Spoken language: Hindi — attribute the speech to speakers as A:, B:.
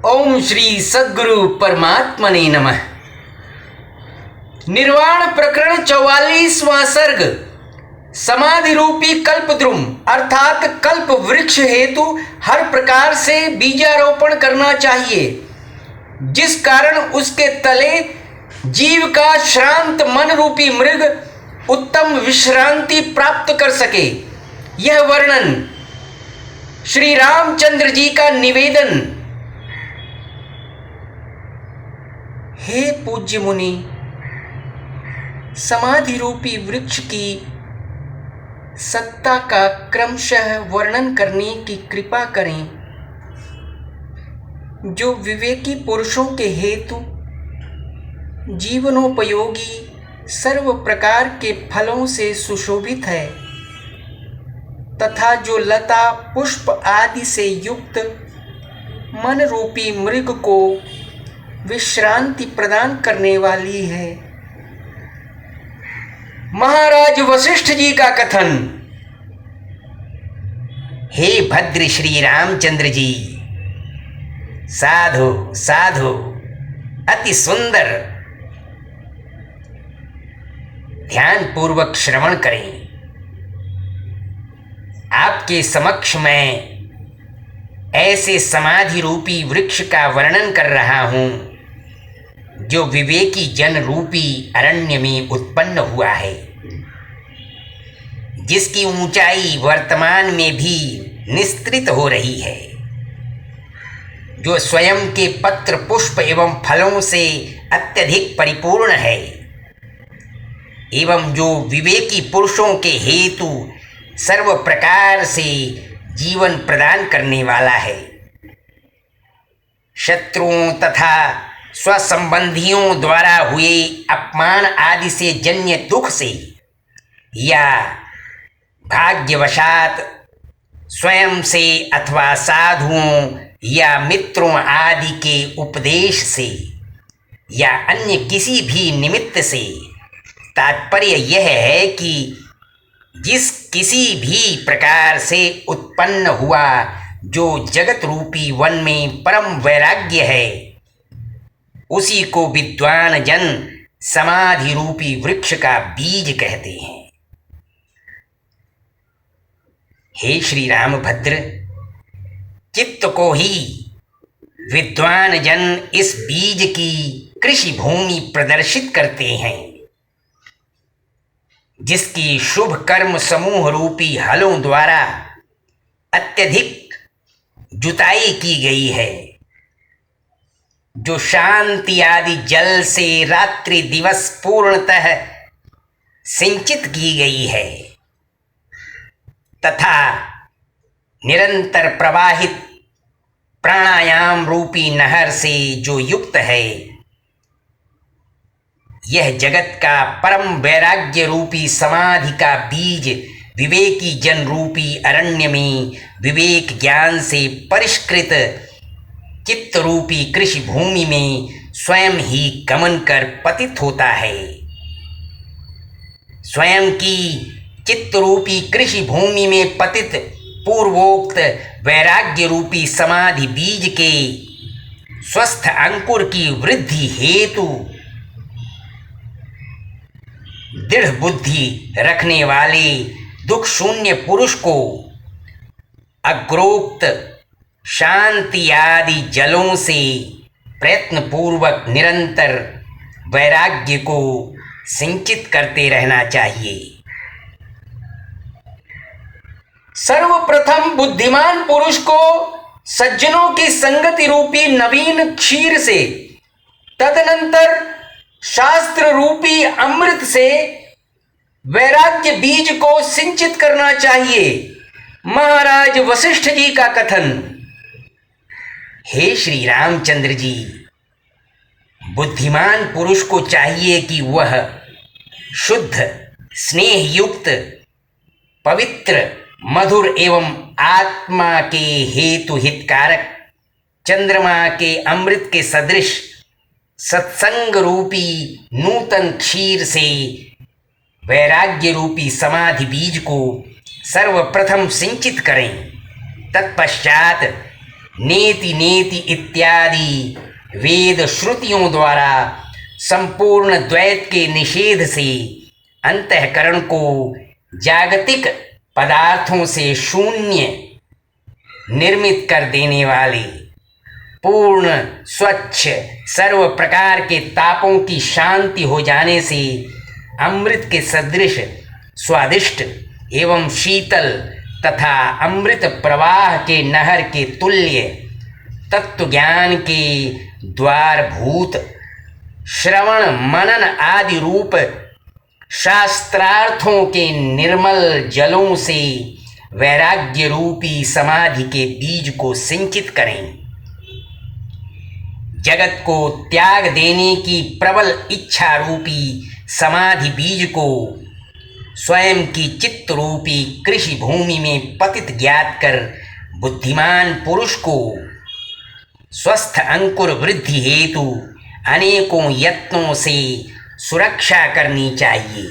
A: ओम श्री सद्गुरु परमात्मने नमः। निर्वाण प्रकरण 44वां सर्ग। समाधि रूपी कल्पद्रुम अर्थात कल्प वृक्ष हेतु हर प्रकार से बीजारोपण करना चाहिए, जिस कारण उसके तले जीव का श्रांत मन रूपी मृग उत्तम विश्रांति प्राप्त कर सके। यह वर्णन श्री रामचंद्र जी का निवेदन। हे पूज्य मुनि, समाधि रूपी वृक्ष की सत्ता का क्रमशः वर्णन करने की कृपा करें, जो विवेकी पुरुषों के हेतु जीवनोपयोगी सर्व प्रकार के फलों से सुशोभित है तथा जो लता पुष्प आदि से युक्त मन रूपी मृग को विश्रांति प्रदान करने वाली है। महाराज वशिष्ठ जी का कथन।
B: हे भद्र श्री रामचंद्र जी, साधु साधु, अति सुंदर। ध्यान पूर्वक श्रवण करें। आपके समक्ष मैं ऐसे समाधि रूपी वृक्ष का वर्णन कर रहा हूं, जो विवेकी जन रूपी अरण्य में उत्पन्न हुआ है, जिसकी ऊंचाई वर्तमान में भी निस्तृत हो रही है, जो स्वयं के पत्र पुष्प एवं फलों से अत्यधिक परिपूर्ण है, एवं जो विवेकी पुरुषों के हेतु सर्व प्रकार से जीवन प्रदान करने वाला है। शत्रुओं तथा स्वसंबंधियों द्वारा हुए अपमान आदि से जन्य दुख से या भाग्यवशात स्वयं से अथवा साधुओं या मित्रों आदि के उपदेश से या अन्य किसी भी निमित्त से, तात्पर्य यह है कि जिस किसी भी प्रकार से उत्पन्न हुआ जो जगत रूपी वन में परम वैराग्य है, उसी को विद्वान जन समाधि रूपी वृक्ष का बीज कहते हैं। हे श्री रामभद्र, चित्त को ही विद्वान जन इस बीज की कृषि भूमि प्रदर्शित करते हैं, जिसकी शुभ कर्म समूह रूपी हलों द्वारा अत्यधिक जुताई की गई है, जो शांति आदि जल से रात्रि दिवस पूर्णतः सिंचित की गई है तथा निरंतर प्रवाहित प्राणायाम रूपी नहर से जो युक्त है। यह जगत का परम वैराग्य रूपी समाधि का बीज विवेकी जन रूपी अरण्य में विवेक ज्ञान से परिष्कृत चित्त रूपी कृषि भूमि में स्वयं ही गमन कर पतित होता है। स्वयं की चित्त रूपी कृषि भूमि में पतित पूर्वोक्त वैराग्य रूपी समाधि बीज के स्वस्थ अंकुर की वृद्धि हेतु दृढ़ बुद्धि रखने वाले दुख शून्य पुरुष को अग्रोक्त शांति आदि जलों से प्रयत्न पूर्वक निरंतर वैराग्य को सिंचित करते रहना चाहिए।
A: सर्वप्रथम बुद्धिमान पुरुष को सज्जनों की संगति रूपी नवीन क्षीर से, तदनंतर शास्त्र रूपी अमृत से वैराग्य बीज को सिंचित करना चाहिए। महाराज वशिष्ठ जी का कथन।
B: हे श्री रामचंद्र जी, बुद्धिमान पुरुष को चाहिए कि वह शुद्ध स्नेह युक्त पवित्र मधुर एवं आत्मा के हेतु हितकारक चंद्रमा के अमृत के सदृश सत्संग रूपी नूतन क्षीर से वैराग्य रूपी समाधि बीज को सर्वप्रथम सिंचित करें। तत्पश्चात नेति नेति इत्यादि वेद श्रुतियों द्वारा संपूर्ण द्वैत के निषेध से अंतःकरण को जागतिक पदार्थों से शून्य निर्मित कर देने वाले, पूर्ण स्वच्छ सर्व प्रकार के तापों की शांति हो जाने से अमृत के सदृश स्वादिष्ट एवं शीतल तथा अमृत प्रवाह के नहर के तुल्य तत्व ज्ञान के द्वारभूत श्रवण मनन आदि रूप शास्त्रार्थों के निर्मल जलों से वैराग्य रूपी समाधि के बीज को सिंचित करें। जगत को त्याग देने की प्रबल इच्छा रूपी समाधि बीज को स्वयं की चित्त रूपी कृषि भूमि में पतित ज्ञात कर बुद्धिमान पुरुष को स्वस्थ अंकुर वृद्धि हेतु अनेकों यत्नों से सुरक्षा करनी चाहिए।